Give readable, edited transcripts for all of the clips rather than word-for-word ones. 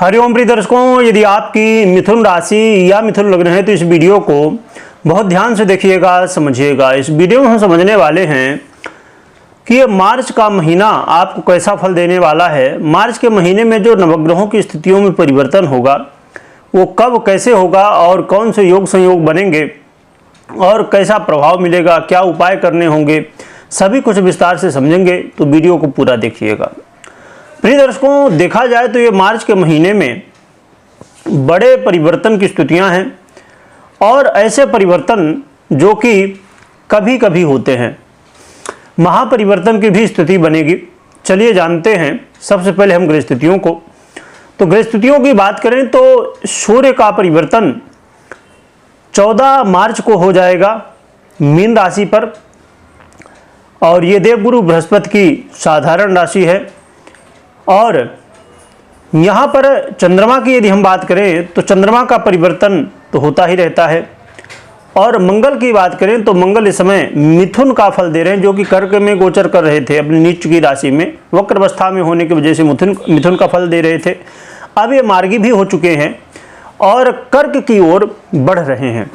हरिओम प्रिय दर्शकों, यदि आपकी मिथुन राशि या मिथुन लग्न है तो इस वीडियो को बहुत ध्यान से देखिएगा, समझिएगा। इस वीडियो में हम समझने वाले हैं कि ये मार्च का महीना आपको कैसा फल देने वाला है। मार्च के महीने में जो नवग्रहों की स्थितियों में परिवर्तन होगा वो कब कैसे होगा और कौन से योग संयोग बनेंगे और कैसा प्रभाव मिलेगा, क्या उपाय करने होंगे, सभी कुछ विस्तार से समझेंगे। तो वीडियो को पूरा देखिएगा। प्रिय दर्शकों, देखा जाए तो ये मार्च के महीने में बड़े परिवर्तन की स्थितियां हैं और ऐसे परिवर्तन जो कि कभी कभी होते हैं। महापरिवर्तन की भी स्थिति बनेगी। चलिए जानते हैं सबसे पहले हम ग्रह स्थितियों को। तो ग्रह स्थितियों की बात करें तो सूर्य का परिवर्तन 14 मार्च को हो जाएगा मीन राशि पर, और ये देवगुरु बृहस्पति की साधारण राशि है। और यहाँ पर चंद्रमा की यदि हम बात करें तो चंद्रमा का परिवर्तन तो होता ही रहता है। और मंगल की बात करें तो मंगल इस समय मिथुन का फल दे रहे हैं, जो कि कर्क में गोचर कर रहे थे अपनी नीच की राशि में। वक्र अवस्था में होने की वजह से मिथुन का फल दे रहे थे। अब ये मार्गी भी हो चुके हैं और कर्क की ओर बढ़ रहे हैं।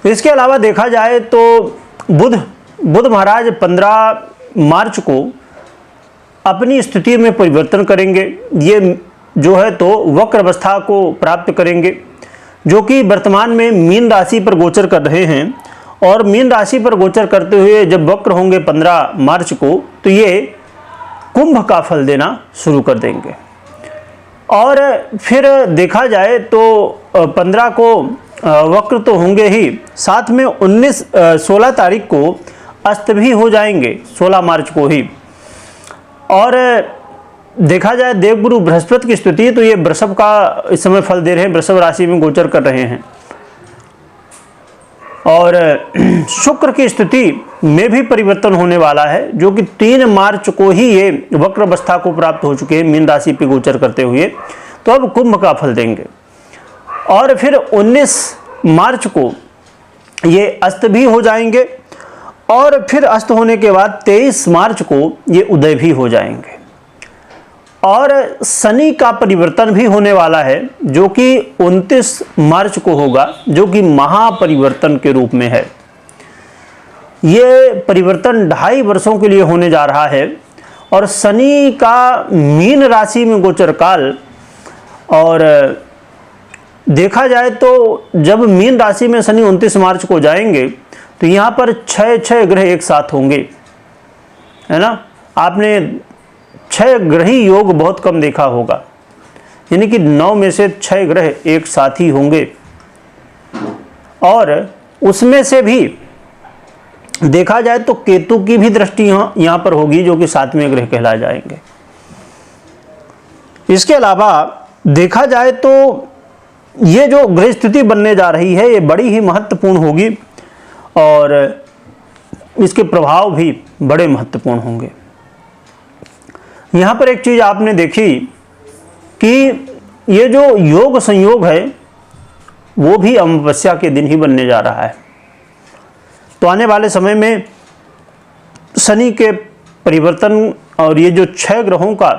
इसके अलावा देखा जाए तो बुध महाराज 15 मार्च को अपनी स्थिति में परिवर्तन करेंगे। ये जो है तो वक्र अवस्था को प्राप्त करेंगे, जो कि वर्तमान में मीन राशि पर गोचर कर रहे हैं। और मीन राशि पर गोचर करते हुए जब वक्र होंगे 15 मार्च को, तो ये कुंभ का फल देना शुरू कर देंगे। और फिर देखा जाए तो 15 को वक्र तो होंगे ही, साथ में 16 तारीख को अस्त भी हो जाएंगे, 16 मार्च को ही। और देखा जाए देवगुरु बृहस्पति की स्थिति, तो ये वृषभ का इस समय फल दे रहे हैं, वृषभ राशि में गोचर कर रहे हैं। और शुक्र की स्थिति में भी परिवर्तन होने वाला है, जो कि 3 मार्च को ही ये वक्र अवस्था को प्राप्त हो चुके हैं मीन राशि पे गोचर करते हुए। तो अब कुंभ का फल देंगे। और फिर 19 मार्च को ये अस्त भी हो जाएंगे, और फिर अस्त होने के बाद 23 मार्च को ये उदय भी हो जाएंगे। और शनि का परिवर्तन भी होने वाला है, जो कि 29 मार्च को होगा, जो कि महापरिवर्तन के रूप में है। ये परिवर्तन 2.5 वर्षों के लिए होने जा रहा है। और शनि का मीन राशि में गोचर काल, और देखा जाए तो जब मीन राशि में शनि 29 मार्च को जाएंगे तो यहाँ पर 6 ग्रह एक साथ होंगे, है ना। आपने 6 ग्रही योग बहुत कम देखा होगा, यानी कि 9 में से 6 ग्रह एक साथ ही होंगे। और उसमें से भी देखा जाए तो केतु की भी दृष्टि यहाँ पर होगी, जो कि 7वें ग्रह कहला जाएंगे। इसके अलावा देखा जाए तो ये जो ग्रह स्थिति बनने जा रही है ये बड़ी ही महत्वपूर्ण होगी, और इसके प्रभाव भी बड़े महत्वपूर्ण होंगे। यहाँ पर एक चीज़ आपने देखी कि ये जो योग संयोग है वो भी अमावस्या के दिन ही बनने जा रहा है। तो आने वाले समय में शनि के परिवर्तन और ये जो 6 ग्रहों का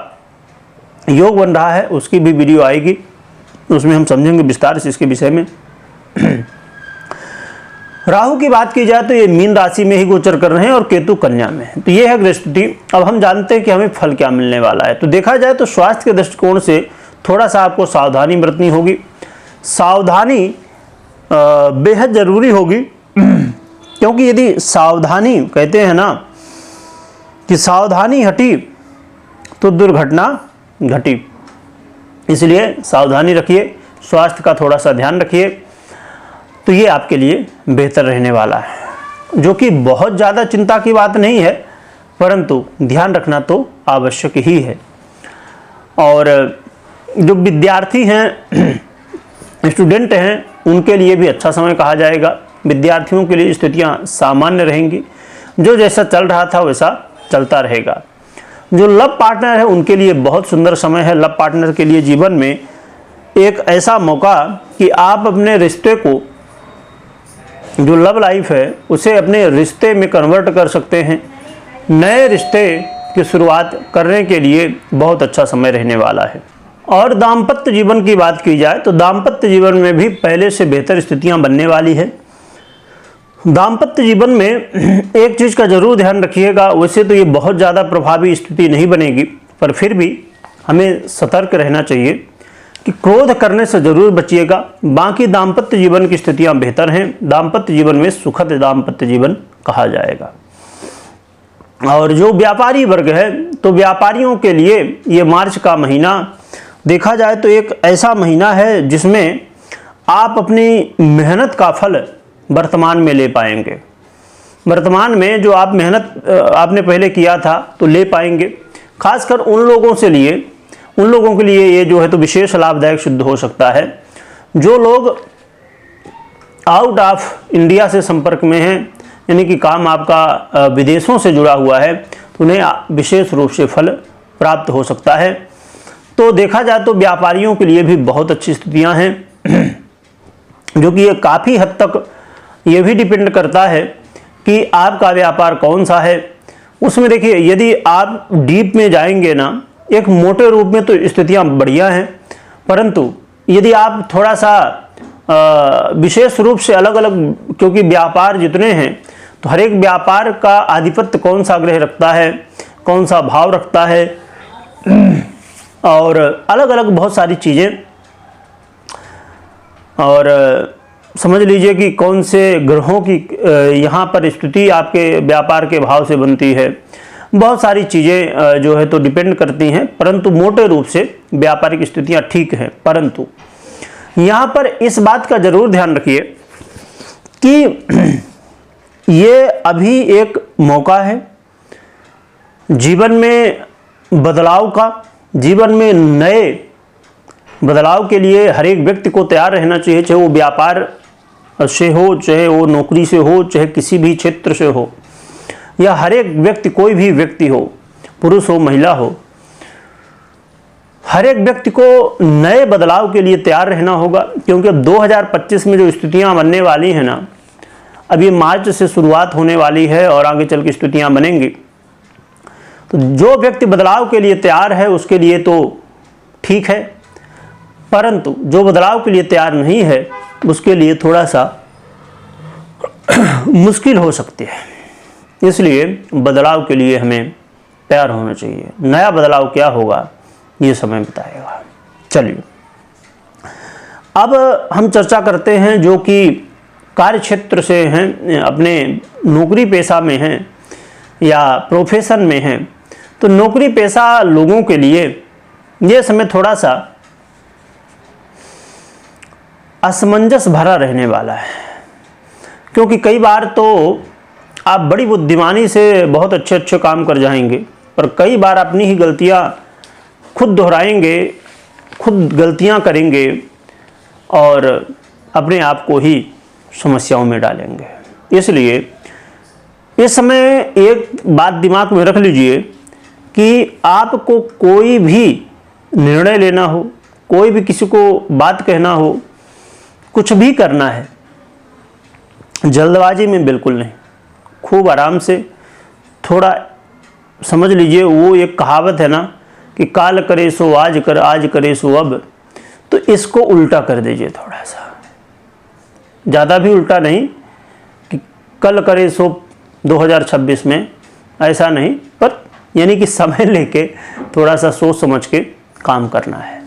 योग बन रहा है उसकी भी वीडियो आएगी, उसमें हम समझेंगे विस्तार से इसके विषय में। राहु की बात की जाए तो ये मीन राशि में ही गोचर कर रहे हैं और केतु कन्या में है। तो ये है ग्रह स्थिति। अब हम जानते हैं कि हमें फल क्या मिलने वाला है। तो देखा जाए तो स्वास्थ्य के दृष्टिकोण से थोड़ा सा आपको सावधानी बरतनी होगी। सावधानी बेहद जरूरी होगी, क्योंकि यदि सावधानी, कहते हैं ना कि सावधानी हटी तो दुर्घटना घटी, इसलिए सावधानी रखिए, स्वास्थ्य का थोड़ा सा ध्यान रखिए। तो ये आपके लिए बेहतर रहने वाला है, जो कि बहुत ज़्यादा चिंता की बात नहीं है, परंतु ध्यान रखना तो आवश्यक ही है। और जो विद्यार्थी हैं, स्टूडेंट हैं, उनके लिए भी अच्छा समय कहा जाएगा। विद्यार्थियों के लिए स्थितियाँ सामान्य रहेंगी, जो जैसा चल रहा था वैसा चलता रहेगा। जो लव पार्टनर है उनके लिए बहुत सुंदर समय है। लव पार्टनर के लिए जीवन में एक ऐसा मौका कि आप अपने रिश्ते को, जो लव लाइफ है, उसे अपने रिश्ते में कन्वर्ट कर सकते हैं। नए रिश्ते की शुरुआत करने के लिए बहुत अच्छा समय रहने वाला है। और दाम्पत्य जीवन की बात की जाए तो दाम्पत्य जीवन में भी पहले से बेहतर स्थितियां बनने वाली है। दाम्पत्य जीवन में एक चीज़ का जरूर ध्यान रखिएगा, वैसे तो ये बहुत ज़्यादा प्रभावी स्थिति नहीं बनेगी, पर फिर भी हमें सतर्क रहना चाहिए कि क्रोध करने से जरूर बचिएगा। बाकी दाम्पत्य जीवन की स्थितियां बेहतर हैं, दाम्पत्य जीवन में सुखद दाम्पत्य जीवन कहा जाएगा। और जो व्यापारी वर्ग है तो व्यापारियों के लिए ये मार्च का महीना देखा जाए तो एक ऐसा महीना है जिसमें आप अपनी मेहनत का फल वर्तमान में ले पाएंगे। वर्तमान में जो आप मेहनत आपने पहले किया था तो ले पाएंगे। खासकर उन लोगों के लिए ये जो है तो विशेष लाभदायक सिद्ध हो सकता है। जो लोग आउट ऑफ इंडिया से संपर्क में हैं, यानी कि काम आपका विदेशों से जुड़ा हुआ है, तो उन्हें विशेष रूप से फल प्राप्त हो सकता है। तो देखा जाए तो व्यापारियों के लिए भी बहुत अच्छी स्थितियां हैं, जो कि ये काफ़ी हद तक ये भी डिपेंड करता है कि आपका व्यापार कौन सा है। उसमें देखिए, यदि आप डीप में जाएंगे ना, एक मोटे रूप में तो स्थितियां बढ़िया हैं, परंतु यदि आप थोड़ा सा विशेष रूप से अलग अलग, क्योंकि व्यापार जितने हैं तो हर एक व्यापार का आधिपत्य कौन सा ग्रह रखता है, कौन सा भाव रखता है, और अलग अलग बहुत सारी चीज़ें, और समझ लीजिए कि कौन से ग्रहों की यहाँ पर स्थिति आपके व्यापार के भाव से बनती है। बहुत सारी चीज़ें जो है तो डिपेंड करती हैं, परंतु मोटे रूप से व्यापारिक स्थितियाँ ठीक हैं। परंतु यहाँ पर इस बात का जरूर ध्यान रखिए कि ये अभी एक मौका है जीवन में बदलाव का। जीवन में नए बदलाव के लिए हर एक व्यक्ति को तैयार रहना चाहिए, चाहे वो व्यापार से हो, चाहे वो नौकरी से हो, चाहे किसी भी क्षेत्र से हो, या हर एक व्यक्ति, कोई भी व्यक्ति हो, पुरुष हो महिला हो, हर एक व्यक्ति को नए बदलाव के लिए तैयार रहना होगा। क्योंकि 2025 में जो स्थितियां बनने वाली हैं ना, अब ये मार्च से शुरुआत होने वाली है और आगे चल के स्थितियां बनेंगी। तो जो व्यक्ति बदलाव के लिए तैयार है उसके लिए तो ठीक है, परंतु जो बदलाव के लिए तैयार नहीं है उसके लिए थोड़ा सा मुश्किल हो सकती है। इसलिए बदलाव के लिए हमें तैयार होना चाहिए। नया बदलाव क्या होगा ये समय बताएगा। चलिए अब हम चर्चा करते हैं जो कि कार्य क्षेत्र से हैं, अपने नौकरी पेशा में हैं या प्रोफेशन में हैं। तो नौकरी पेशा लोगों के लिए ये समय थोड़ा सा असमंजस भरा रहने वाला है, क्योंकि कई बार तो आप बड़ी बुद्धिमानी से बहुत अच्छे अच्छे काम कर जाएंगे, पर कई बार अपनी ही गलतियां खुद दोहराएंगे, खुद गलतियां करेंगे और अपने आप को ही समस्याओं में डालेंगे। इसलिए इस समय एक बात दिमाग में रख लीजिए कि आपको कोई भी निर्णय लेना हो, कोई भी किसी को बात कहना हो, कुछ भी करना है, जल्दबाजी में बिल्कुल नहीं, खूब आराम से, थोड़ा समझ लीजिए, वो एक कहावत है ना कि काल करे सो आज कर, आज करे सो अब, तो इसको उल्टा कर दीजिए थोड़ा सा, ज़्यादा भी उल्टा नहीं कि कल करे सो 2026 में, ऐसा नहीं, पर यानी कि समय लेके थोड़ा सा सोच समझ के काम करना है।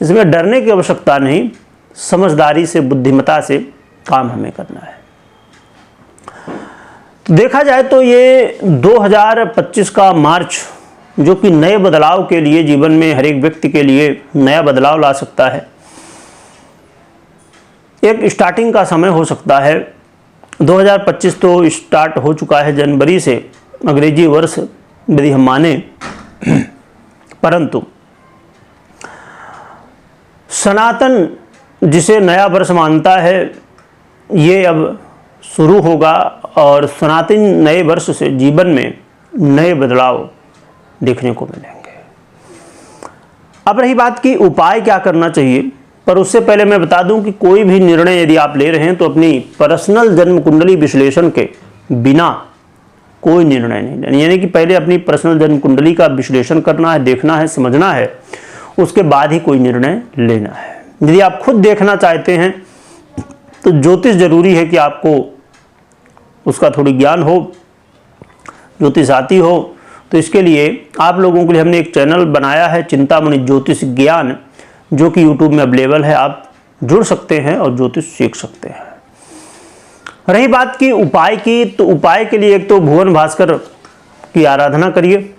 इसमें डरने की आवश्यकता नहीं, समझदारी से, बुद्धिमता से काम हमें करना है। तो देखा जाए तो ये 2025 का मार्च जो कि नए बदलाव के लिए, जीवन में हर एक व्यक्ति के लिए नया बदलाव ला सकता है, एक स्टार्टिंग का समय हो सकता है। 2025 तो स्टार्ट हो चुका है जनवरी से, अंग्रेजी वर्ष यदि हम माने, परंतु सनातन जिसे नया वर्ष मानता है ये अब शुरू होगा और सनातन नए वर्ष से जीवन में नए बदलाव देखने को मिलेंगे। अब रही बात कि उपाय क्या करना चाहिए, पर उससे पहले मैं बता दूं कि कोई भी निर्णय यदि आप ले रहे हैं तो अपनी पर्सनल जन्म कुंडली विश्लेषण के बिना कोई निर्णय नहीं लेना। यानी कि पहले अपनी पर्सनल जन्म कुंडली का विश्लेषण करना है, देखना है, समझना है, उसके बाद ही कोई निर्णय लेना है। यदि आप खुद देखना चाहते हैं तो ज्योतिष जरूरी है कि आपको उसका थोड़ी ज्ञान हो, ज्योतिष आती हो। तो इसके लिए आप लोगों के लिए हमने एक चैनल बनाया है, चिंतामणि ज्योतिष ज्ञान, जो कि यूट्यूब में अवेलेबल है। आप जुड़ सकते हैं और ज्योतिष सीख सकते हैं। रही बात की उपाय की, तो उपाय के लिए एक तो भुवन भास्कर की आराधना करिए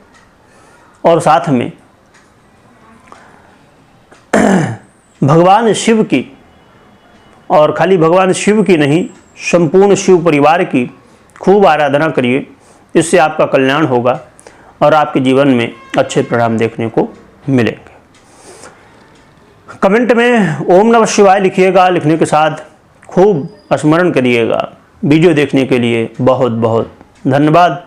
और साथ में भगवान शिव की, और खाली भगवान शिव की नहीं, संपूर्ण शिव परिवार की खूब आराधना करिए। इससे आपका कल्याण होगा और आपके जीवन में अच्छे परिणाम देखने को मिलेंगे। कमेंट में ओम नमः शिवाय लिखिएगा, लिखने के साथ खूब स्मरण करिएगा। वीडियो देखने के लिए बहुत बहुत धन्यवाद।